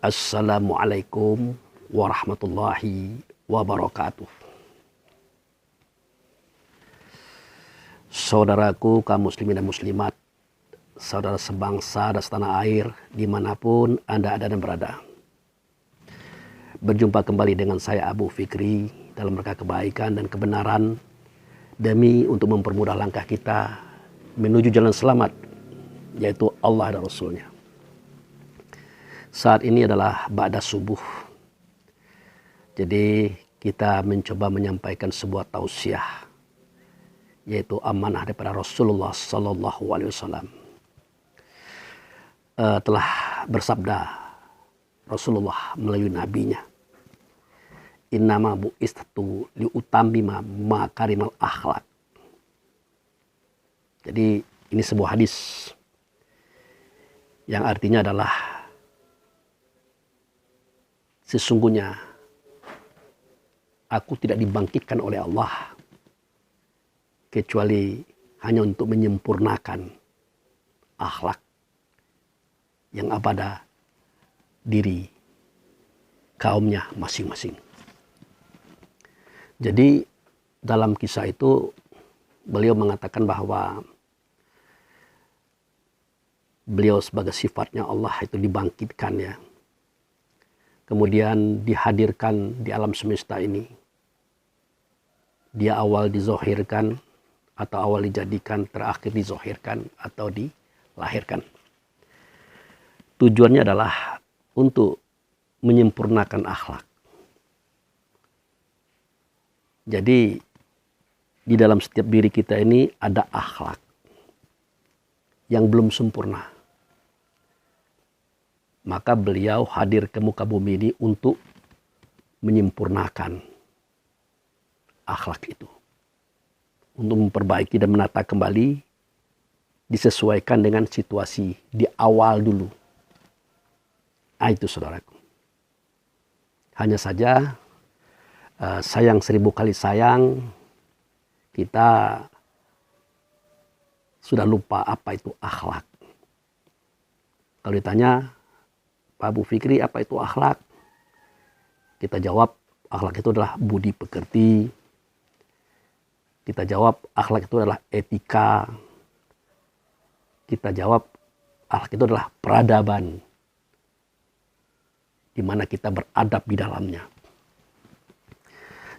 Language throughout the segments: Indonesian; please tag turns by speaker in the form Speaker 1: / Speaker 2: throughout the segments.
Speaker 1: Assalamualaikum warahmatullahi wabarakatuh. Saudaraku kaum muslimin dan muslimat, saudara sebangsa dan setanah air dimanapun Anda ada dan berada. Berjumpa kembali dengan saya Abu Fikri dalam rangka kebaikan dan kebenaran demi untuk mempermudah langkah kita menuju jalan selamat, yaitu Allah dan Rasulnya. Saat ini adalah ba'da subuh. Jadi kita mencoba menyampaikan sebuah tausiah, yaitu amanah daripada Rasulullah Sallallahu Alaihi Wasallam. Telah bersabda Rasulullah melalui nabinya, innama bu'istu liutammima makarimal akhlak. Jadi ini sebuah hadis yang artinya adalah sesungguhnya aku tidak dibangkitkan oleh Allah kecuali hanya untuk menyempurnakan akhlak yang ada pada diri kaumnya masing-masing. Jadi dalam kisah itu beliau mengatakan bahwa beliau sebagai sifatnya Allah itu dibangkitkan ya. Kemudian dihadirkan di alam semesta ini. Dia awal dizohirkan atau awal dijadikan, terakhir dizohirkan atau dilahirkan. Tujuannya adalah untuk menyempurnakan akhlak. Jadi di dalam setiap diri kita ini ada akhlak yang belum sempurna. Maka beliau hadir ke muka bumi ini untuk menyempurnakan akhlak itu. Untuk memperbaiki dan menata kembali, disesuaikan dengan situasi di awal dulu. Itu saudaraku. Hanya saja sayang 1000 kali sayang, kita sudah lupa apa itu akhlak. Kalau ditanya, Pak Abu Fikri, apa itu akhlak? Kita jawab, akhlak itu adalah budi pekerti. Kita jawab, akhlak itu adalah etika. Kita jawab, akhlak itu adalah peradaban, di mana kita beradab di dalamnya.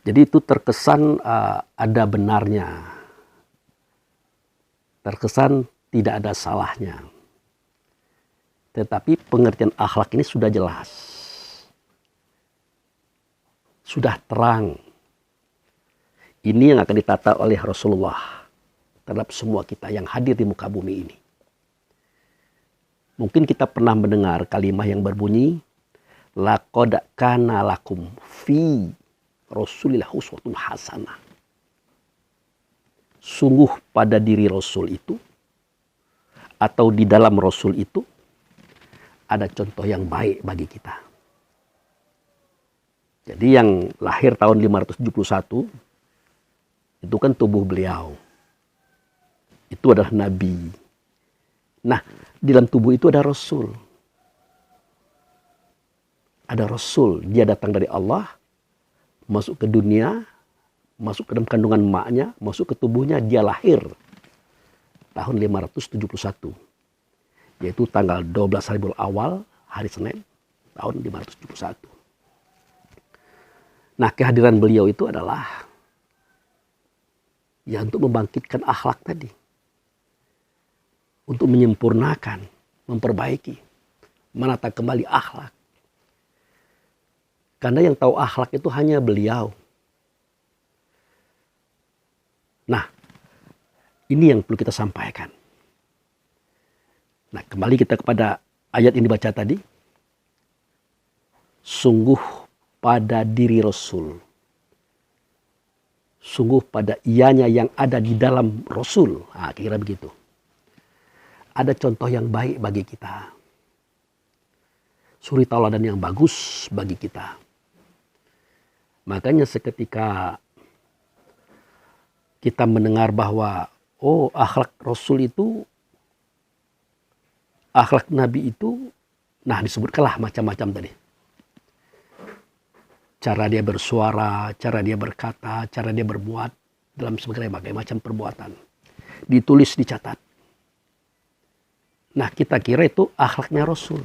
Speaker 1: Jadi itu terkesan ada benarnya. Terkesan tidak ada salahnya. Tetapi pengertian akhlak ini sudah jelas. Sudah terang. Ini yang akan ditata oleh Rasulullah terhadap semua kita yang hadir di muka bumi ini. Mungkin kita pernah mendengar kalimat yang berbunyi, laqad kana lakum fi Rasulillah uswatun hasanah. Sungguh pada diri Rasul itu, atau di dalam Rasul itu, ada contoh yang baik bagi kita. Jadi yang lahir tahun 571, itu kan tubuh beliau. Itu adalah Nabi. Nah, di dalam tubuh itu ada Rasul. Ada Rasul, dia datang dari Allah, masuk ke dunia, masuk ke dalam kandungan emaknya, masuk ke tubuhnya, dia lahir tahun 571. Yaitu tanggal 12 Rabiul Awal, hari Senin, tahun 571. Nah, kehadiran beliau itu adalah ya untuk membangkitkan akhlak tadi. Untuk menyempurnakan, memperbaiki, menata kembali akhlak. Karena yang tahu akhlak itu hanya beliau. Nah, ini yang perlu kita sampaikan. Nah, kembali kita kepada ayat yang dibaca tadi. Sungguh pada diri Rasul. Sungguh pada ianya yang ada di dalam Rasul. Nah, kira-kira begitu. Ada contoh yang baik bagi kita. Suri tauladan yang bagus bagi kita. Makanya seketika kita mendengar bahwa akhlak Rasul itu, akhlak Nabi itu Nah, disebutkanlah macam-macam tadi. Cara dia bersuara, cara dia berkata, cara dia berbuat dalam berbagai macam perbuatan. Ditulis, dicatat. Nah, kita kira itu akhlaknya Rasul.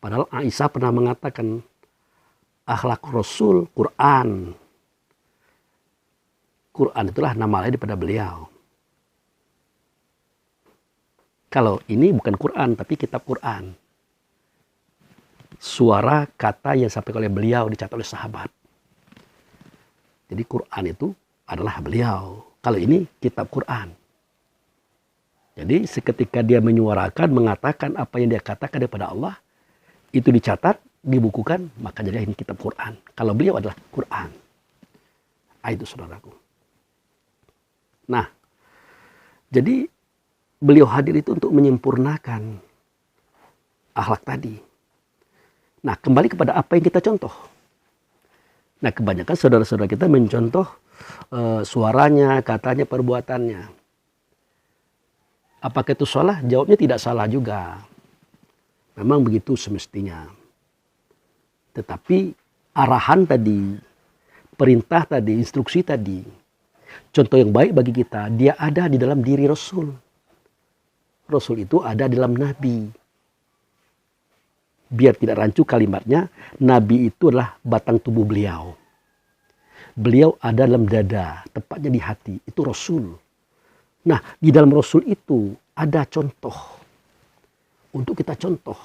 Speaker 1: Padahal Aisyah pernah mengatakan, akhlak Rasul Quran. Quran itulah nama lain daripada beliau. Kalau ini bukan Quran, tapi kitab Quran. Suara kata yang disampaikan oleh beliau dicatat oleh sahabat. Jadi Quran itu adalah beliau. Kalau ini kitab Quran. Jadi seketika dia menyuarakan, mengatakan apa yang dia katakan daripada Allah, itu dicatat, dibukukan, maka jadi ini kitab Quran. Kalau beliau adalah Quran. Itu saudaraku. Nah, jadi beliau hadir itu untuk menyempurnakan akhlak tadi. Nah, kembali kepada apa yang kita contoh. Nah, kebanyakan saudara-saudara kita mencontoh suaranya, katanya, perbuatannya. Apakah itu salah? Jawabnya tidak salah juga. Memang begitu semestinya. Tetapi arahan tadi, perintah tadi, instruksi tadi, contoh yang baik bagi kita, dia ada di dalam diri Rasul. Rasul itu ada di dalam Nabi. Biar tidak rancu kalimatnya, Nabi itu adalah batang tubuh beliau. Beliau ada dalam dada, tepatnya di hati. Itu Rasul. Nah, di dalam Rasul itu ada contoh. Untuk kita contoh.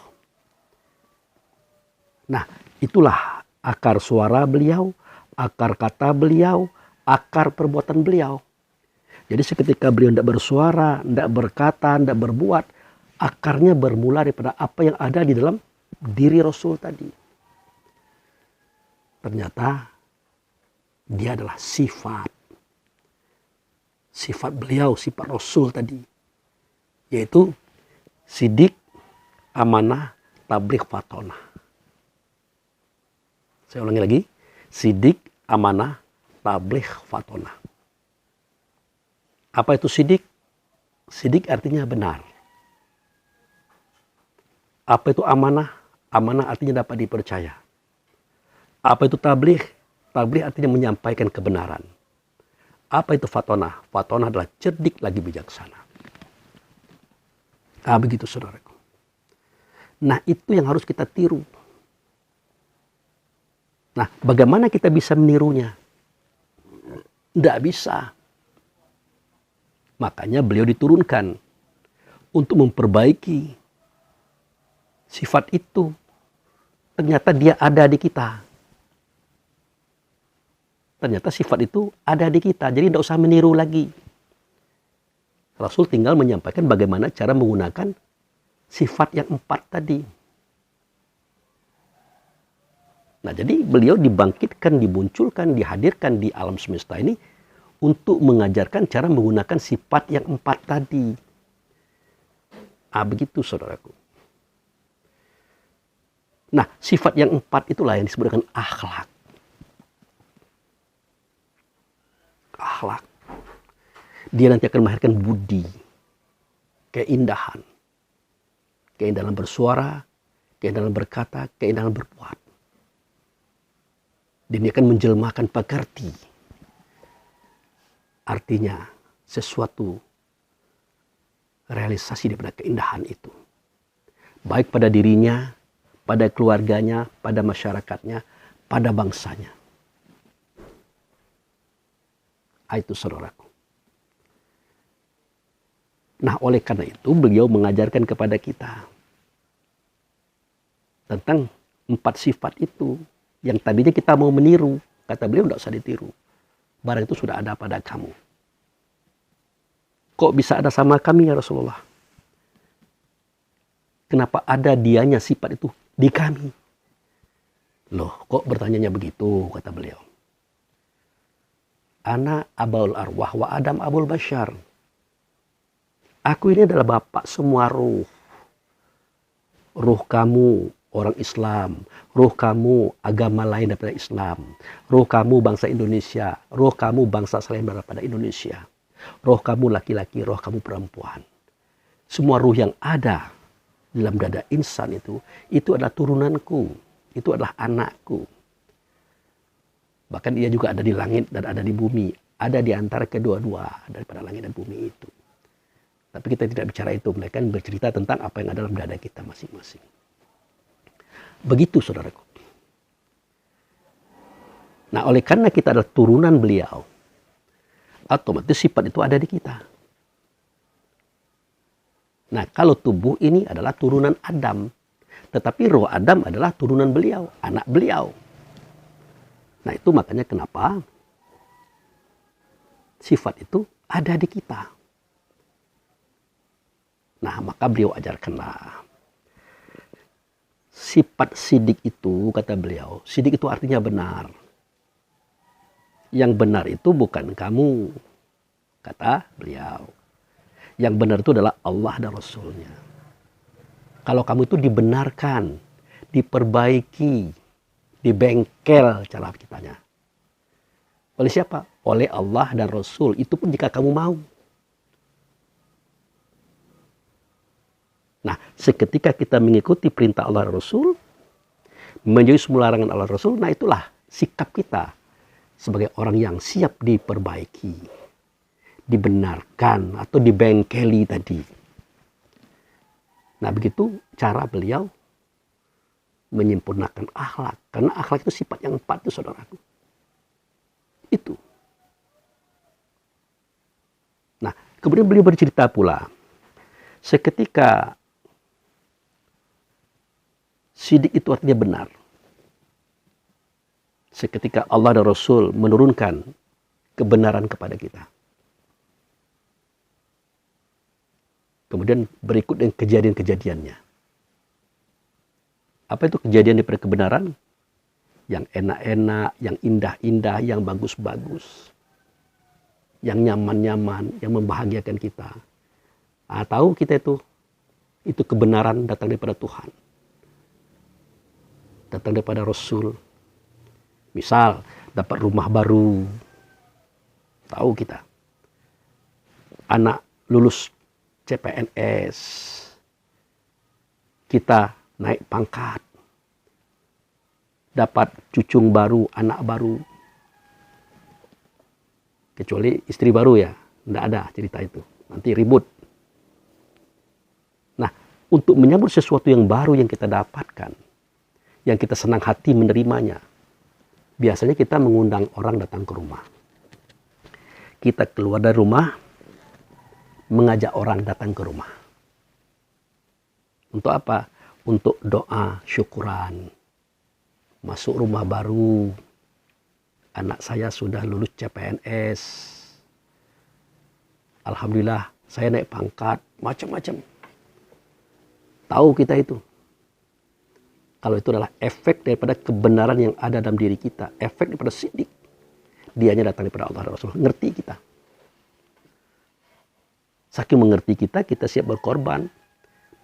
Speaker 1: Nah, itulah akar suara beliau, akar kata beliau, akar perbuatan beliau. Jadi seketika beliau tidak bersuara, tidak berkata, tidak berbuat, akarnya bermula daripada apa yang ada di dalam diri Rasul tadi. Ternyata dia adalah sifat. Sifat beliau, sifat Rasul tadi. Yaitu sidik, amanah, tabligh, fatonah. Saya ulangi lagi. Sidik, amanah, tabligh, fatonah. Apa itu sidik? Sidik artinya benar. Apa itu amanah? Amanah artinya dapat dipercaya. Apa itu tabligh? Tabligh artinya menyampaikan kebenaran. Apa itu fatonah? Fatonah adalah cerdik lagi bijaksana. Begitu saudaraku. Nah, itu yang harus kita tiru. Nah, bagaimana kita bisa menirunya? Tidak bisa. Makanya beliau diturunkan untuk memperbaiki sifat itu. Ternyata dia ada di kita. Ternyata sifat itu ada di kita. Jadi tidak usah meniru lagi. Rasul tinggal menyampaikan bagaimana cara menggunakan sifat yang 4 tadi. Nah, jadi beliau dibangkitkan, dimunculkan, dihadirkan di alam semesta ini untuk mengajarkan cara menggunakan sifat yang 4 tadi. Begitu saudaraku. Nah, sifat yang 4 itulah yang disebut dengan akhlak. Akhlak. Dia nanti akan melahirkan budi, keindahan. Keindahan bersuara, keindahan berkata, keindahan berbuat. Dan dia akan menjelmakan pekerti. Artinya sesuatu realisasi daripada keindahan itu. Baik pada dirinya, pada keluarganya, pada masyarakatnya, pada bangsanya. Itu saudaraku. Nah, oleh karena itu beliau mengajarkan kepada kita tentang 4 sifat itu. Yang tadinya kita mau meniru. Kata beliau tidak usah ditiru. Barang itu sudah ada pada kamu. Kok bisa ada sama kami ya Rasulullah? Kenapa ada dianya sifat itu di kami? Loh, kok bertanyanya begitu, kata beliau. Ana abul arwah wa Adam abul bashar. Aku ini adalah bapak semua ruh. Ruh kamu orang Islam, ruh kamu agama lain daripada Islam, ruh kamu bangsa Indonesia, ruh kamu bangsa selain daripada Indonesia, ruh kamu laki-laki, ruh kamu perempuan. Semua ruh yang ada dalam dada insan itu adalah turunanku, itu adalah anakku. Bahkan ia juga ada di langit dan ada di bumi, ada di antara kedua-dua daripada langit dan bumi itu. Tapi kita tidak bicara itu, mereka bercerita tentang apa yang ada dalam dada kita masing-masing. Begitu saudaraku. Nah, oleh karena kita adalah turunan beliau, otomatis sifat itu ada di kita. Nah, kalau tubuh ini adalah turunan Adam, tetapi roh Adam adalah turunan beliau, anak beliau. Nah, itu makanya kenapa sifat itu ada di kita. Nah, maka beliau ajarkanlah. Sifat sidik itu, kata beliau, sidik itu artinya benar. Yang benar itu bukan kamu, kata beliau. Yang benar itu adalah Allah dan Rasulnya. Kalau kamu itu dibenarkan, diperbaiki, dibengkel cara kitanya. Oleh siapa? Oleh Allah dan Rasul. Itu pun jika kamu mau. Nah, seketika kita mengikuti perintah Allah dan Rasul, menjauhi semua larangan Allah dan Rasul, nah itulah sikap kita sebagai orang yang siap diperbaiki, dibenarkan atau dibengkeli tadi. Nah, begitu cara beliau menyempurnakan akhlak. Karena akhlak itu sifat yang 4 itu, saudaraku. Itu. Nah, kemudian beliau bercerita pula, seketika sidik itu artinya benar. Seketika Allah dan Rasul menurunkan kebenaran kepada kita. Kemudian berikut dengan kejadian-kejadiannya. Apa itu kejadian daripada kebenaran? Yang enak-enak, yang indah-indah, yang bagus-bagus. Yang nyaman-nyaman, yang membahagiakan kita. Nah, tahu kita itu kebenaran datang daripada Tuhan. Datang daripada Rasul. Misal, dapat rumah baru. Tahu kita. Anak lulus CPNS. Kita naik pangkat. Dapat cucung baru, anak baru. Kecuali istri baru ya. Tidak ada cerita itu. Nanti ribut. Nah, untuk menyambut sesuatu yang baru yang kita dapatkan, yang kita senang hati menerimanya, biasanya kita mengundang orang datang ke rumah. Kita keluar dari rumah, mengajak orang datang ke rumah. Untuk apa? Untuk doa syukuran. Masuk rumah baru, anak saya sudah lulus CPNS. Alhamdulillah, saya naik pangkat, macam-macam. Tahu kita itu. Kalau itu adalah efek daripada kebenaran yang ada dalam diri kita. Efek daripada sidik. Dianya datang daripada Allah dan Rasul. Ngerti kita. Saking mengerti kita, kita siap berkorban.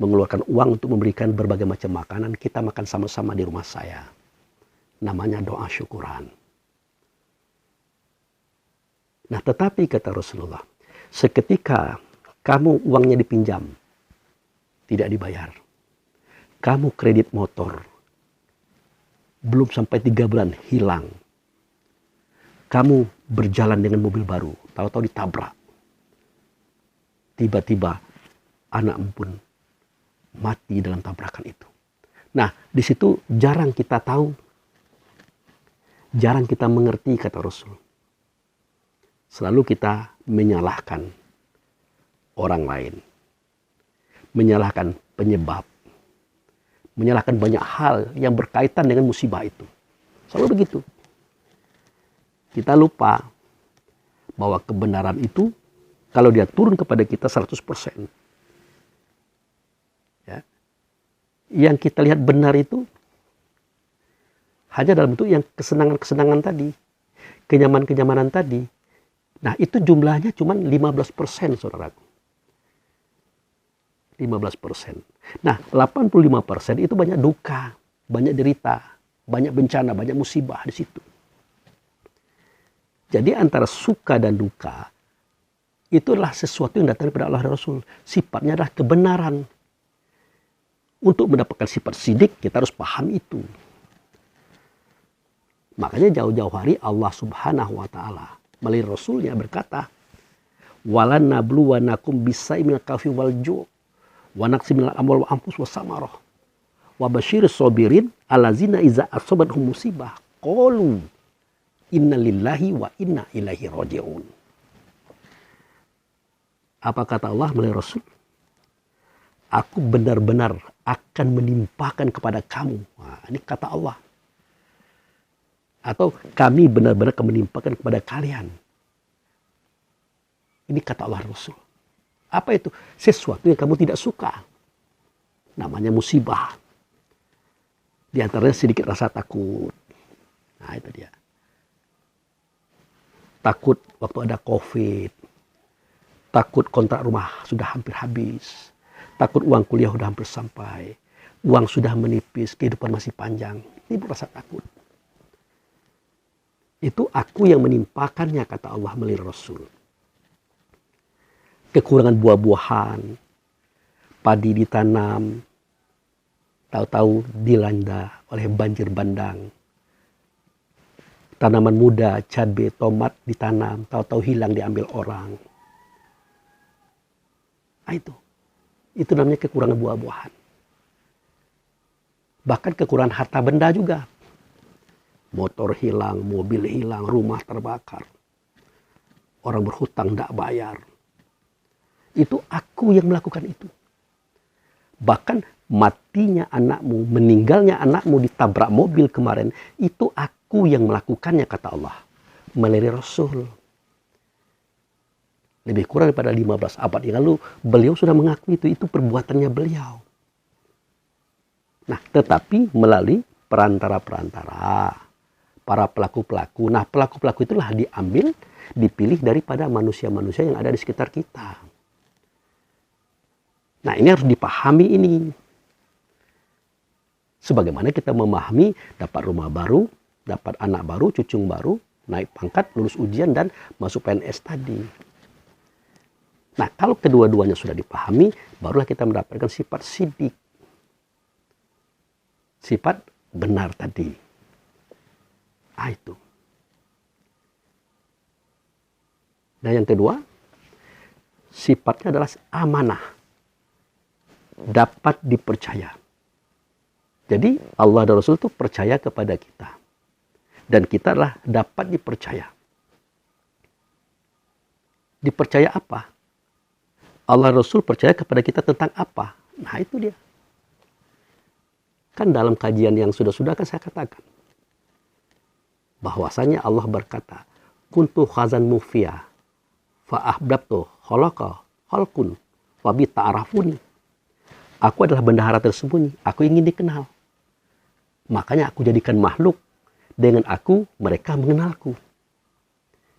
Speaker 1: Mengeluarkan uang untuk memberikan berbagai macam makanan. Kita makan sama-sama di rumah saya. Namanya doa syukuran. Nah, tetapi kata Rasulullah, seketika kamu uangnya dipinjam, tidak dibayar. Kamu kredit motor, belum sampai 3 bulan hilang. Kamu berjalan dengan mobil baru, tahu-tahu ditabrak. Tiba-tiba anakmu pun mati dalam tabrakan itu. Nah, di situ jarang kita tahu, jarang kita mengerti kata Rasul. Selalu kita menyalahkan orang lain, menyalahkan penyebab, menyalahkan banyak hal yang berkaitan dengan musibah itu. Selalu begitu. Kita lupa bahwa kebenaran itu kalau dia turun kepada kita 100%. Ya. Yang kita lihat benar itu hanya dalam bentuk yang kesenangan-kesenangan tadi. Kenyamanan-kenyamanan tadi. Nah, itu jumlahnya cuma 15%, saudaraku. 15%. Nah, 85% itu banyak duka, banyak derita, banyak bencana, banyak musibah di situ. Jadi antara suka dan duka Itu adalah sesuatu yang datang daripada Allah dan Rasul. Sifatnya adalah kebenaran. Untuk mendapatkan sifat sidik, kita harus paham itu. Makanya jauh-jauh hari Allah Subhanahu wa Ta'ala melalui Rasulnya berkata, "Walan nabluwanakum bisa'im minal khawfi wal ju' wa naqsim minal amwal wa anfus wa samarah wa basyiris sabirin allazina iza asabathum musibah qalu inna lillahi wa inna ilaihi raji'un." Apa kata Allah melalui Rasul? Aku benar-benar akan menimpakan kepada kamu. Nah, ini kata Allah. Atau kami benar-benar akan menimpakan kepada kalian. Ini kata Allah Rasul. Apa itu? Sesuatu yang kamu tidak suka. Namanya musibah. Di antaranya sedikit rasa takut. Nah itu dia. Takut waktu ada COVID. Takut kontrak rumah sudah hampir habis. Takut uang kuliah sudah hampir sampai. Uang sudah menipis, kehidupan masih panjang. Ini rasa takut. Itu aku yang menimpakannya, kata Allah melalui Rasul. Kekurangan buah-buahan, padi ditanam, tahu-tahu dilanda oleh banjir bandang. Tanaman muda, cabai, tomat ditanam, tahu-tahu hilang diambil orang. Nah, itu namanya kekurangan buah-buahan. Bahkan kekurangan harta benda juga. Motor hilang, mobil hilang, rumah terbakar. Orang berhutang tidak bayar. Itu aku yang melakukan itu. Bahkan matinya anakmu, meninggalnya anakmu ditabrak mobil kemarin, itu aku yang melakukannya, kata Allah. Melalui Rasul. Lebih kurang daripada 15 abad yang lalu, beliau sudah mengakui itu perbuatannya beliau. Nah, tetapi melalui perantara-perantara, para pelaku-pelaku. Nah, pelaku-pelaku itulah diambil, dipilih daripada manusia-manusia yang ada di sekitar kita. Nah, ini harus dipahami ini. Sebagaimana kita memahami dapat rumah baru, dapat anak baru, cucung baru, naik pangkat, lulus ujian, dan masuk PNS tadi. Nah, kalau kedua-duanya sudah dipahami, barulah kita mendapatkan sifat sidik. Sifat benar tadi. Ah, itu. Dan yang kedua, sifatnya adalah amanah. Dapat dipercaya. Jadi Allah dan Rasul itu percaya kepada kita. Dan kita adalah dapat dipercaya. Dipercaya apa? Allah Rasul percaya kepada kita tentang apa? Nah itu dia. Kan dalam kajian yang sudah-sudah kan saya katakan. Bahwasanya Allah berkata, kuntu khazan mufiyah, fa'ahbabtu khalaqa khalqun, wabi ta'arafuni. Aku adalah bendahara tersembunyi, aku ingin dikenal. Makanya aku jadikan makhluk, dengan aku mereka mengenalku.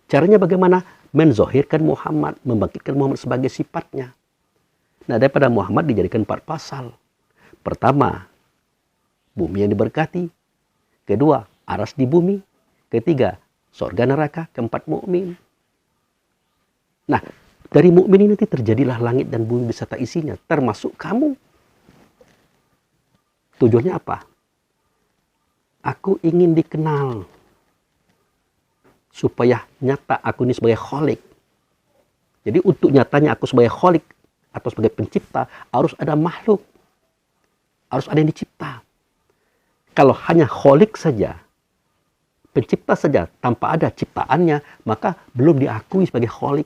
Speaker 1: Caranya bagaimana? Menzohirkan Muhammad, membangkitkan Muhammad sebagai sifatnya. Nah, daripada Muhammad dijadikan 4 pasal. Pertama, bumi yang diberkati. Kedua, aras di bumi. Ketiga, surga neraka. Keempat, mukmin. Nah, dari mukmin ini nanti terjadilah langit dan bumi beserta isinya, termasuk kamu. Tujuannya apa? Aku ingin dikenal. Supaya nyata aku ini sebagai kholik. Jadi untuk nyatanya aku sebagai kholik atau sebagai pencipta, harus ada makhluk. Harus ada yang dicipta. Kalau hanya kholik saja, pencipta saja, tanpa ada ciptaannya, maka belum diakui sebagai kholik.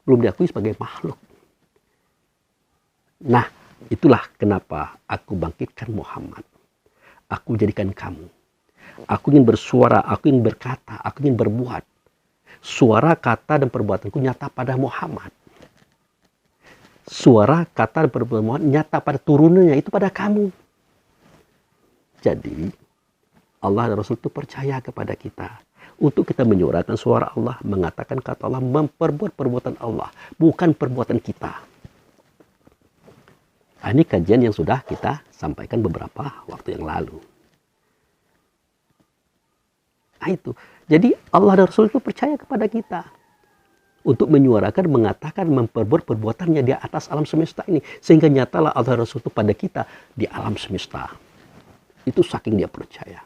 Speaker 1: Belum diakui sebagai makhluk. Nah, itulah kenapa aku bangkitkan Muhammad. Aku jadikan kamu. Aku ingin bersuara, aku ingin berkata, aku ingin berbuat. Suara, kata, dan perbuatanku nyata pada Muhammad. Suara, kata, dan perbuatan Muhammad nyata pada turunannya, itu pada kamu. Jadi, Allah dan Rasul itu percaya kepada kita. Untuk kita menyuarakan suara Allah, mengatakan kata Allah, memperbuat perbuatan Allah, bukan perbuatan kita. Ini kajian yang sudah kita sampaikan beberapa waktu yang lalu. Nah itu. Jadi Allah dan Rasul itu percaya kepada kita. untuk menyuarakan, mengatakan, memperbuat perbuatannya di atas alam semesta ini. Sehingga nyatalah Allah Rasul itu pada kita di alam semesta. Itu saking dia percaya.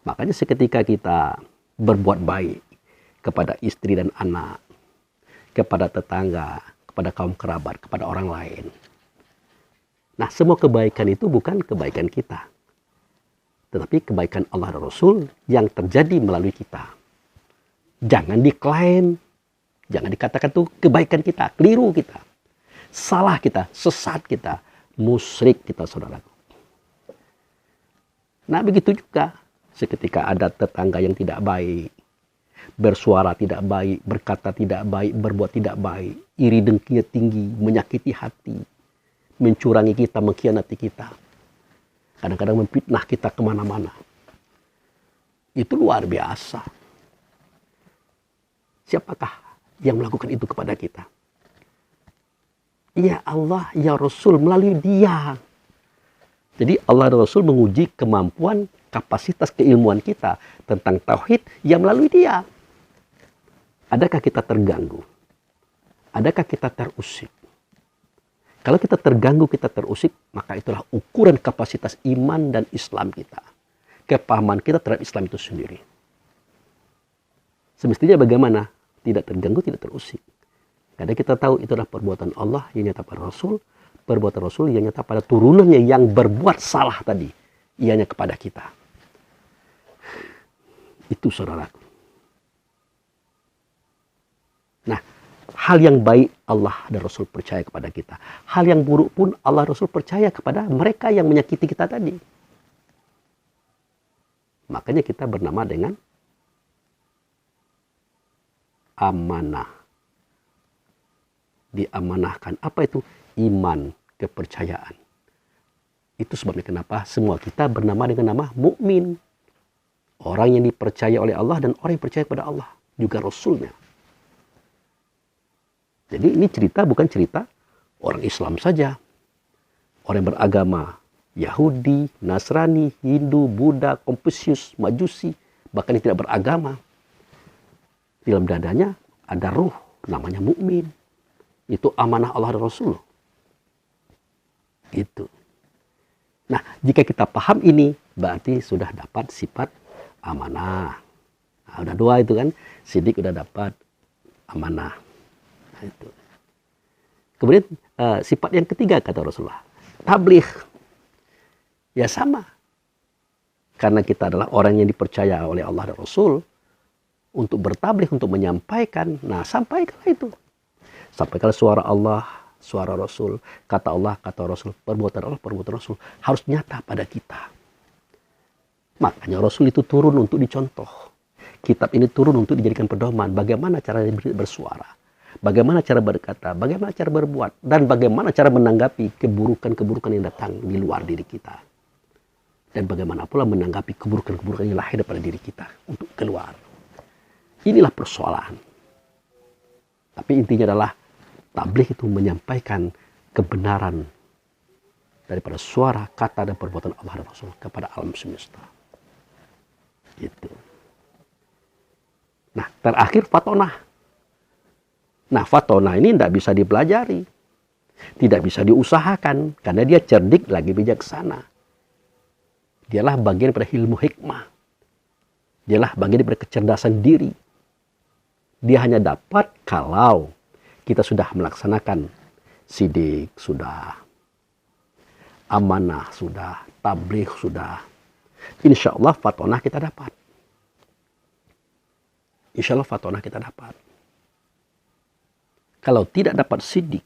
Speaker 1: Makanya seketika kita berbuat baik kepada istri dan anak, kepada tetangga, kepada kaum kerabat, kepada orang lain. Nah, semua kebaikan itu bukan kebaikan kita, tetapi kebaikan Allah dan Rasul yang terjadi melalui kita. Jangan diklaim, jangan dikatakan itu kebaikan kita, keliru kita, salah kita, sesat kita, musyrik kita, saudara. Nah, begitu juga seketika ada tetangga yang tidak baik, bersuara tidak baik, berkata tidak baik, berbuat tidak baik, iri dengkinya tinggi, menyakiti hati, mencurangi kita, mengkhianati kita, kadang-kadang memfitnah kita kemana-mana. Itu luar biasa. Siapakah yang melakukan itu kepada kita? Ya Allah, ya Rasul, melalui dia. Jadi Allah dan Rasul menguji kemampuan, kapasitas keilmuan kita tentang tauhid yang melalui dia. Adakah kita terganggu? Adakah kita terusik? Kalau kita terganggu, kita terusik, maka itulah ukuran kapasitas iman dan Islam kita. Kepahaman kita terhadap Islam itu sendiri. Semestinya bagaimana? Tidak terganggu, tidak terusik. Karena kita tahu itu adalah perbuatan Allah yang nyata pada Rasul, perbuatan Rasul yang nyata pada turunannya yang berbuat salah tadi, ianya kepada kita. Itu saudaraku. Nah, hal yang baik Allah dan Rasul percaya kepada kita. Hal yang buruk pun Allah dan Rasul percaya kepada mereka yang menyakiti kita tadi. Makanya kita bernama dengan amanah. Diamanahkan. Apa itu? Iman, kepercayaan. Itu sebabnya kenapa semua kita bernama dengan nama mukmin. Orang yang dipercaya oleh Allah dan orang yang percaya kepada Allah. Juga Rasulnya. Jadi ini cerita bukan cerita orang Islam saja. Orang yang beragama Yahudi, Nasrani, Hindu, Buddha, Konfusius, Majusi. Bahkan yang tidak beragama. Di dalam dadanya ada ruh namanya mukmin. Itu amanah Allah dan Rasul. Gitu. Nah, jika kita paham ini, berarti sudah dapat sifat amanah. Nah, udah dua itu kan. Sidik udah dapat amanah. Nah, itu. Kemudian sifat yang ketiga kata Rasulullah. Tabligh. Ya sama. Karena kita adalah orang yang dipercaya oleh Allah dan Rasul. Untuk bertabligh, untuk menyampaikan. Nah, sampaikanlah itu. Sampaikan suara Allah, suara Rasul, kata Allah, kata Rasul, perbuatan Allah, perbuatan Rasul. Harus nyata pada kita. Makanya Rasul itu turun untuk dicontoh. Kitab ini turun untuk dijadikan pedoman. Bagaimana cara bersuara. Bagaimana cara berkata. Bagaimana cara berbuat. Dan bagaimana cara menanggapi keburukan-keburukan yang datang di luar diri kita. Dan bagaimana pula menanggapi keburukan-keburukan yang lahir pada diri kita. Untuk keluar. Inilah persoalan. Tapi intinya adalah tabligh itu menyampaikan kebenaran daripada suara, kata, dan perbuatan Allah dan Rasul kepada alam semesta. Gitu. Nah, terakhir fatonah. Nah, fatonah ini tidak bisa dipelajari. Tidak bisa diusahakan. Karena dia cerdik lagi bijaksana. Dialah bagian daripada ilmu hikmah. Dialah bagian daripada kecerdasan diri. Dia hanya dapat kalau kita sudah melaksanakan sidik, sudah amanah, sudah tabligh, sudah. Insya Allah fatonah kita dapat. Insya Allah fatonah kita dapat. Kalau tidak dapat sidik,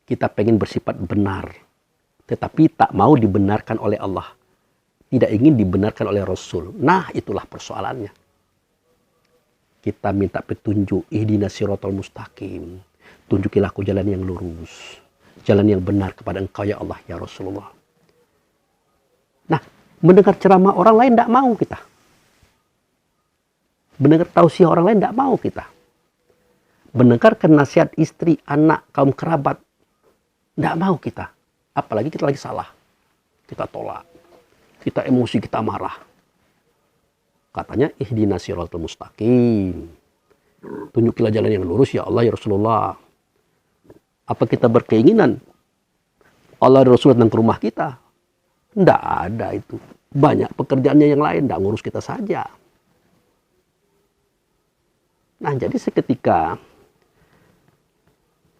Speaker 1: kita pengen bersifat benar. Tetapi tak mau dibenarkan oleh Allah. Tidak ingin dibenarkan oleh Rasul. Nah, itulah persoalannya. Kita minta petunjuk, ihdinas siratal mustaqim. Tunjukilah aku jalan yang lurus. Jalan yang benar kepada Engkau ya Allah, ya Rasulullah. Nah, mendengar ceramah orang lain tidak mau kita. Mendengar tausiah orang lain tidak mau kita. Mendengarkan nasihat istri, anak, kaum kerabat. Tidak mau kita. Apalagi kita lagi salah. Kita tolak. Kita emosi, kita marah. Katanya ihdinas siratal mustaqim. Tunjukilah jalan yang lurus ya Allah ya Rasulullah. Apa kita berkeinginan Allah dan Rasul datang ke rumah kita? Tidak ada itu. Banyak pekerjaannya yang lain, tidak ngurus kita saja. Nah, jadi seketika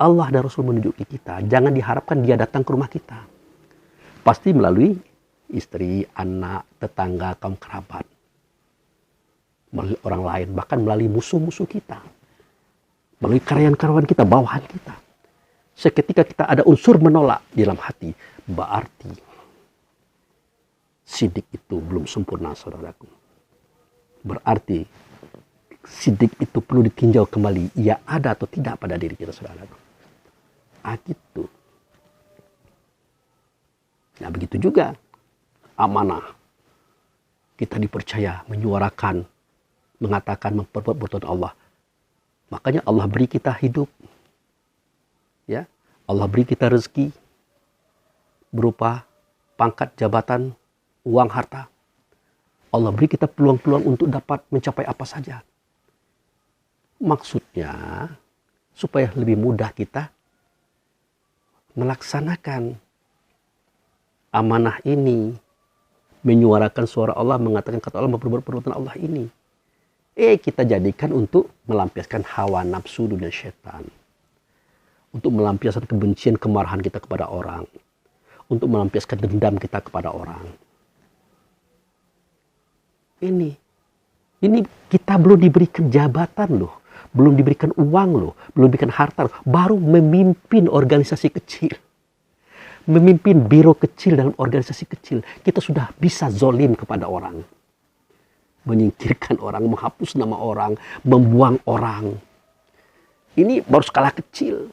Speaker 1: Allah dan Rasul menunjuki kita, jangan diharapkan dia datang ke rumah kita. Pasti melalui istri, anak, tetangga, kaum kerabat. Melalui orang lain, bahkan melalui musuh-musuh kita. Melalui karyawan-karyawan kita, bawahan kita. Seketika kita ada unsur menolak di dalam hati, berarti sidik itu belum sempurna, saudaraku. Berarti sidik itu perlu ditinjau kembali, ia ada atau tidak pada diri kita, saudaraku. Gitu. Nah, begitu juga amanah. Kita dipercaya menyuarakan, mengatakan, memperbuat perbuatan Allah. Makanya Allah beri kita hidup. Ya, Allah beri kita rezeki berupa pangkat, jabatan, uang, harta. Allah beri kita peluang-peluang untuk dapat mencapai apa saja. Maksudnya supaya lebih mudah kita melaksanakan amanah ini, menyuarakan suara Allah, mengatakan kata Allah, memperbuat perbuatan Allah ini. Kita jadikan untuk melampiaskan hawa nafsu dunia syaitan. Untuk melampiaskan kebencian, kemarahan kita kepada orang. Untuk melampiaskan dendam kita kepada orang. Ini kita belum diberikan jabatan loh. Belum diberikan uang loh. Belum diberikan harta loh. Baru memimpin organisasi kecil. Memimpin biro kecil dalam organisasi kecil. Kita sudah bisa zolim kepada orang. Menyingkirkan orang, menghapus nama orang, membuang orang. Ini baru skala kecil.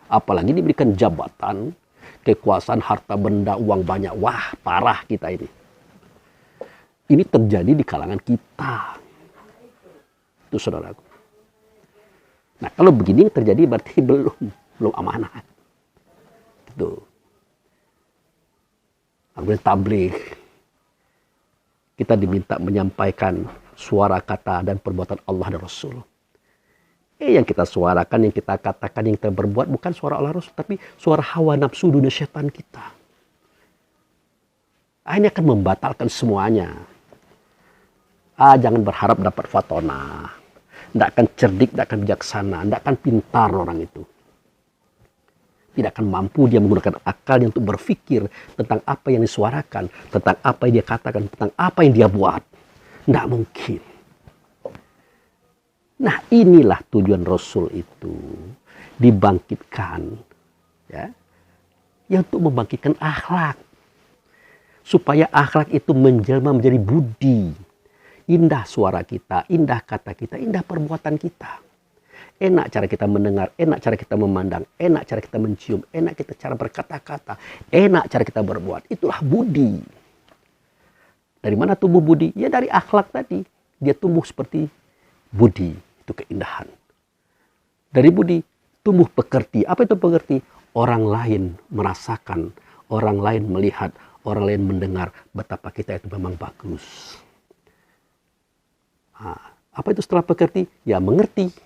Speaker 1: Apalagi diberikan jabatan, kekuasaan, harta benda, uang banyak. Wah, parah kita ini. Ini terjadi di kalangan kita. Itu saudaraku. Nah, kalau begini terjadi berarti belum amanah. Gitu. Kemudian tabligh. Kita diminta menyampaikan suara kata dan perbuatan Allah dan Rasul. Yang kita suarakan, yang kita katakan, yang kita berbuat bukan suara Allah Rasul, tapi suara hawa nafsu dunia syaitan kita. Ini akan membatalkan semuanya. Jangan berharap dapat fatona. Tidak akan cerdik, tidak akan bijaksana, tidak akan pintar orang itu. Tidak akan mampu dia menggunakan akalnya untuk berpikir tentang apa yang disuarakan, tentang apa yang dia katakan, tentang apa yang dia buat. Tidak mungkin. Nah, inilah tujuan Rasul itu dibangkitkan, ya untuk membangkitkan akhlak, supaya akhlak itu menjelma menjadi budi. Indah suara kita, indah kata kita, indah perbuatan kita. Enak cara kita mendengar, enak cara kita memandang, enak cara kita mencium, enak kita cara berkata-kata, enak cara kita berbuat. Itulah budi. Dari mana tumbuh budi? Ya dari akhlak tadi. Dia tumbuh seperti budi, itu keindahan. Dari budi tumbuh pekerti. Apa itu pekerti? Orang lain merasakan, orang lain melihat, orang lain mendengar betapa kita itu memang bagus. Apa itu setelah pekerti? Ya mengerti.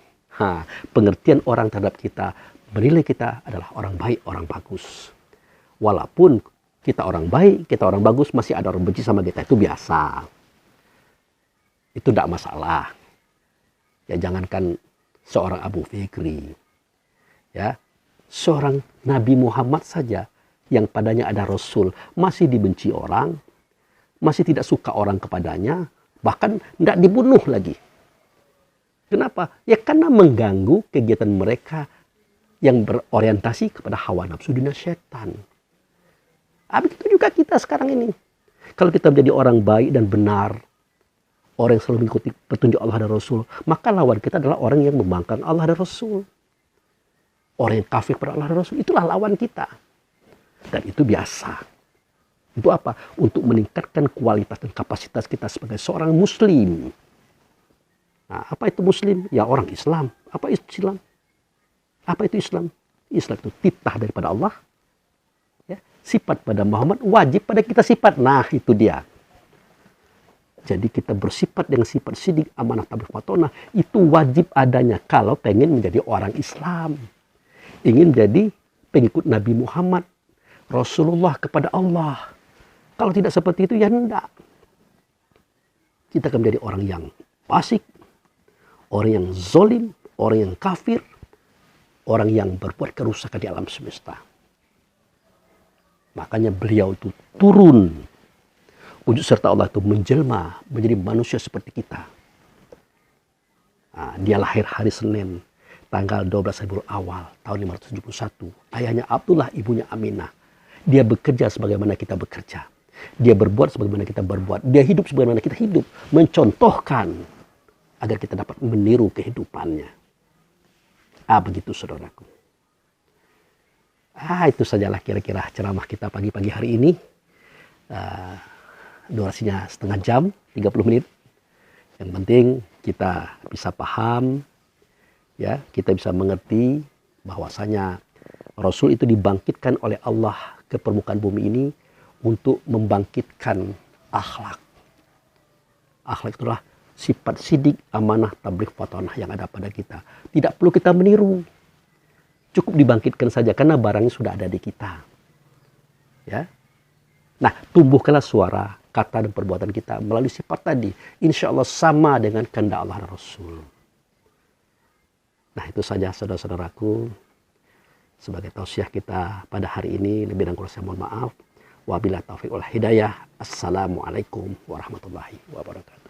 Speaker 1: Pengertian orang terhadap kita, menilai kita adalah orang baik, orang bagus. Walaupun kita orang baik, kita orang bagus, masih ada orang benci sama kita, itu biasa. Itu tidak masalah. Ya jangankan seorang Abu Fikri, ya seorang Nabi Muhammad saja yang padanya ada Rasul masih dibenci orang, masih tidak suka orang kepadanya, bahkan tidak dibunuh lagi. Kenapa? Ya karena mengganggu kegiatan mereka yang berorientasi kepada hawa nafsu dunia syaitan. Begitu juga kita sekarang ini. Kalau kita menjadi orang baik dan benar, orang yang selalu mengikuti petunjuk Allah dan Rasul, maka lawan kita adalah orang yang membangkang Allah dan Rasul. Orang yang kafir pada Allah dan Rasul, itulah lawan kita. Dan itu biasa. Untuk apa? Untuk meningkatkan kualitas dan kapasitas kita sebagai seorang muslim. Nah, apa itu muslim? Ya orang Islam. Apa itu Islam? Apa itu Islam? Islam itu titah daripada Allah. Ya, sifat pada Muhammad, wajib pada kita sifat. Nah, itu dia. Jadi kita bersifat dengan sifat sidik, amanah, tabligh, fatonah itu wajib adanya kalau pengen menjadi orang Islam. Ingin jadi pengikut Nabi Muhammad, Rasulullah kepada Allah. Kalau tidak seperti itu ya enggak. Kita akan menjadi orang yang fasik, orang yang zolim, orang yang kafir, orang yang berbuat kerusakan di alam semesta. Makanya beliau itu turun. Wujud serta Allah itu menjelma menjadi manusia seperti kita. Nah, dia lahir hari Senin, tanggal 12 Rabiul Awal, tahun 571. Ayahnya Abdullah, ibunya Aminah. Dia bekerja sebagaimana kita bekerja. Dia berbuat sebagaimana kita berbuat. Dia hidup sebagaimana kita hidup. Mencontohkan agar kita dapat meniru kehidupannya. Begitu saudaraku. Itu sajalah kira-kira ceramah kita pagi-pagi hari ini. Durasinya setengah jam, 30 menit. Yang penting kita bisa paham, ya, kita bisa mengerti bahwasanya Rasul itu dibangkitkan oleh Allah ke permukaan bumi ini untuk membangkitkan akhlak. Akhlak itulah sifat sidik, amanah, tabligh, fatonah yang ada pada kita. Tidak perlu kita meniru. Cukup dibangkitkan saja karena barangnya sudah ada di kita. Ya. Nah, tumbuhkanlah suara, kata dan perbuatan kita melalui sifat tadi. Insya Allah sama dengan kehendak Allah dan Rasul. Nah, itu saja saudara-saudaraku. Sebagai tausiah kita pada hari ini, lebih dan kurang saya mohon maaf. Wabillahi taufiq wal hidayah. Assalamualaikum warahmatullahi wabarakatuh.